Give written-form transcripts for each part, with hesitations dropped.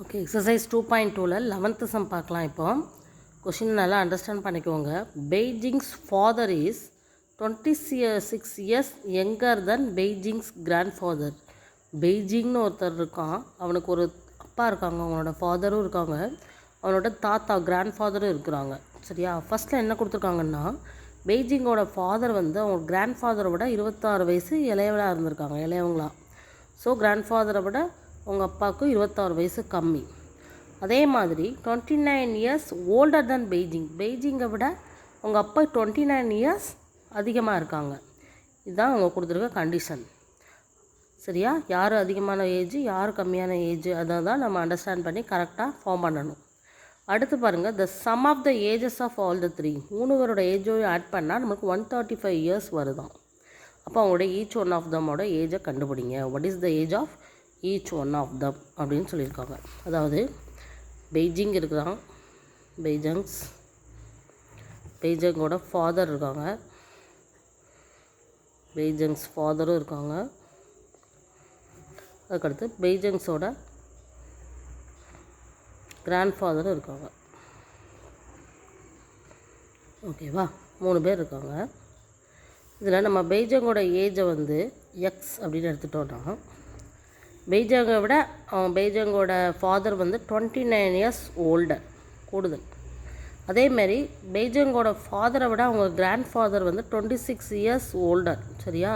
Okay, exercise 2.2ல 11th some பார்க்கலாம். இப்போ question நல்லா அண்டர்ஸ்டாண்ட் பண்ணிக்கோங்க. Beijing's father is 26 years younger then Beijing's grandfather. பெய்ஜிங்னு ஒருத்தர் இருக்கான், அவனுக்கு ஒரு அப்பா இருக்காங்க, அவனோட ஃபாதரும் இருக்காங்க, அவனோட தாத்தா கிராண்ட் ஃபாதரும் இருக்கிறாங்க. சரியா? ஃபஸ்ட்டில் என்ன கொடுத்துருக்காங்கன்னா, பெய்ஜிங்கோட ஃபாதர் வந்து அவங்க கிராண்ட் ஃபாதரை விட 26 வயசு இளையவளாக இருந்திருக்காங்க, இளையவங்களா. ஸோ கிராண்ட் ஃபாதரை விட உங்கள் அப்பாவுக்கு 26 வயசு கம்மி. அதே மாதிரி 29 இயர்ஸ் ஓல்டர் தென் பெய்ஜிங். பெய்ஜிங்கை விட உங்கள் அப்பா 29 இயர்ஸ் அதிகமாக இருக்காங்க. இதுதான் அவங்க கொடுத்துருக்க கண்டிஷன். சரியா? யார் அதிகமான ஏஜ், யார் கம்மியான ஏஜ், அதை தான் நம்ம அண்டர்ஸ்டாண்ட் பண்ணி கரெக்டாக ஃபார்ம் பண்ணணும். அடுத்து பாருங்கள், the sum of the ages of all the three. 3 பேரோட ஏஜோடு ஆட் பண்ணால் நமக்கு 135 இயர்ஸ் வருதான். அப்போ அவங்களோட ஈச் ஒன் ஆஃப் தம்மோட ஏஜை கண்டுபிடிங்க. What is the age of each one of them அப்படின்னு சொல்லியிருக்காங்க. அதாவது பெய்ஜிங் இருக்கிறான், பெய்ஜிங்கோட ஃபாதர் இருக்காங்க, பெய்ஜிங்ஸ் ஃபாதரும் இருக்காங்க, அதுக்கடுத்து பெய்ஜிங்ஸோட கிராண்ட் ஃபாதரும் இருக்காங்க. ஓகேவா? 3 பேர் இருக்காங்க. இதில் நம்ம பெய்ஜிங்கோட ஏஜை வந்து எக்ஸ் அப்படின்னு எடுத்துட்டோன்னா, பெய்ஜிங்கை விட பெய்ஜிங்கோட ஃபாதர் வந்து 29 இயர்ஸ் ஓல்டர், கூடுதல். அதேமாரி பெய்ஜிங்கோட ஃபாதரை விட அவங்க கிராண்ட் ஃபாதர் வந்து 26 இயர்ஸ் ஓல்டர். சரியா?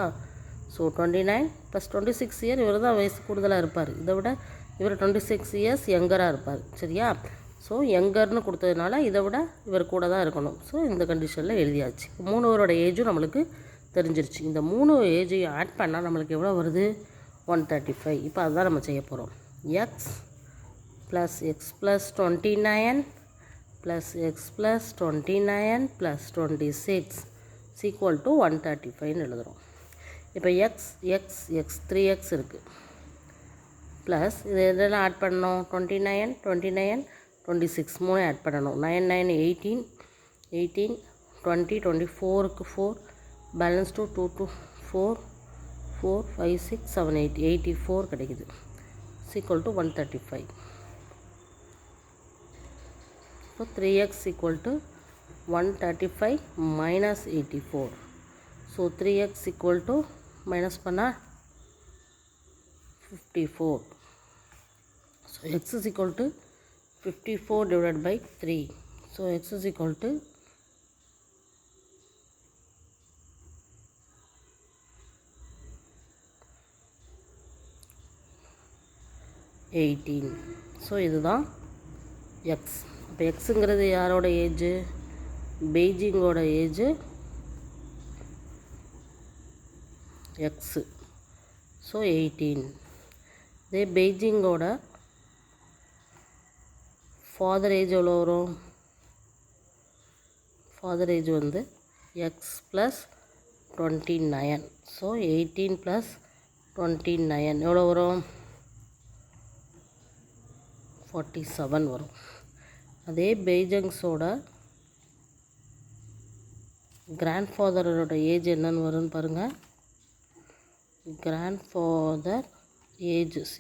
ஸோ 29 + 26 இயர், இவர் தான் வயசு கூடுதலாக இருப்பார். இதை விட இவர் 26 இயர்ஸ் யங்கராக இருப்பார். சரியா? ஸோ யங்கர்னு கொடுத்ததுனால இதை விட இவர் கூட தான் இருக்கணும். ஸோ இந்த கண்டிஷனில் எழுதியாச்சு. 3 பேரோட ஏஜும் நம்மளுக்கு தெரிஞ்சிருச்சு. இந்த 3 ஏஜையும் ஆட் பண்ணால் நம்மளுக்கு எவ்வளோ வருது? 135. இப்போ அதுதான் நம்ம செய்ய போகிறோம். எக்ஸ் + எக்ஸ் + 29 + எக்ஸ் + 29 + 26 = 135ன்னு எழுதுகிறோம். இப்போ எக்ஸ் 3x இருக்குது, ப்ளஸ் இது எதெல்லாம் ஆட் பண்ணணும்? 29 26 3 ஆட் பண்ணணும். 9 9 18 20 24க்கு 4, பேலன்ஸ் 2 2 2 4 4 5 6 7 8 84 கிடைக்குது. = 135. இப்போ 3x = 135 - 84. ஸோ 3x = மைனஸ் பண்ணால் 54. So x = 54 / 3. So x = 18. So இதுதான் எக்ஸ். இப்போ எக்ஸுங்கிறது யாரோட ஏஜு? பெய்ஜிங்கோட ஏஜு எக்ஸு. ஸோ 18. இதே பெய்ஜிங்கோட ஃபாதர் ஏஜ் எவ்வளோ வரும்? ஃபாதர் ஏஜ் வந்து எக்ஸ் + 29. ஸோ 18 + 29 எவ்வளோ வரும்? 47 வரும். அதே பெய்ஜிங்ஸோட கிராண்ட் ஃபாதரோட ஏஜ் என்னன்னு வரும்னு பாருங்கள். Grandfather age =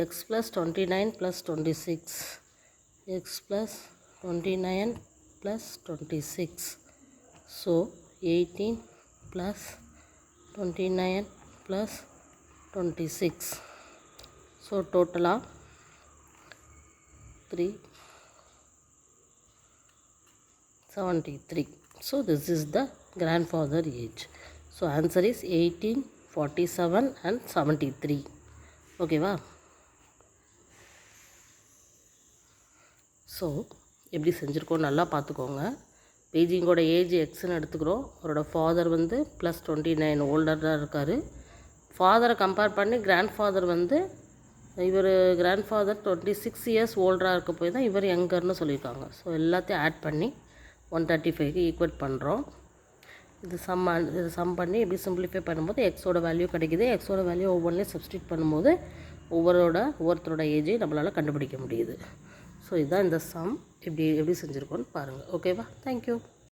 x + 29 + 26. X + 29 + 26. So 18 + 29 + 26. So டோட்டலாக 373. So this is the grandfather age. So answer is 18, 47 and 73. ஓகேவா? ஸோ எப்படி செஞ்சுருக்கோம் நல்லா பார்த்துக்கோங்க. பெய்ஜிங்கோட ஏஜ் எக்ஸ்ன்னு எடுத்துக்கிறோம். அவரோட ஃபாதர் வந்து +29 ஓல்டராக இருக்கார். ஃபாதரை கம்பேர் பண்ணி கிராண்ட் ஃபாதர் வந்து இவர் கிராண்ட் ஃபாதர் 26 இயர்ஸ் ஓல்டராக இருக்க போய் தான் இவர் யங்கர்னு சொல்லியிருக்காங்க. ஸோ எல்லாத்தையும் ஆட் பண்ணி 135க்கு ஈக்குவேட் பண்ணுறோம். இது சம் பண்ணி எப்படி சிம்பிளிஃபை பண்ணும்போது எக்ஸோட வேல்யூ கிடைக்குது. எக்ஸோட வேல்யூ ஒவ்வொன்றையும் சப்ஸ்டியூட் பண்ணும்போது ஒவ்வொருத்தரோட ஏஜையும் நம்மளால் கண்டுபிடிக்க முடியுது. ஸோ இதுதான் இந்த சம் எப்படி செஞ்சுருக்கோன்னு பாருங்கள். ஓகேவா? தேங்க்யூ.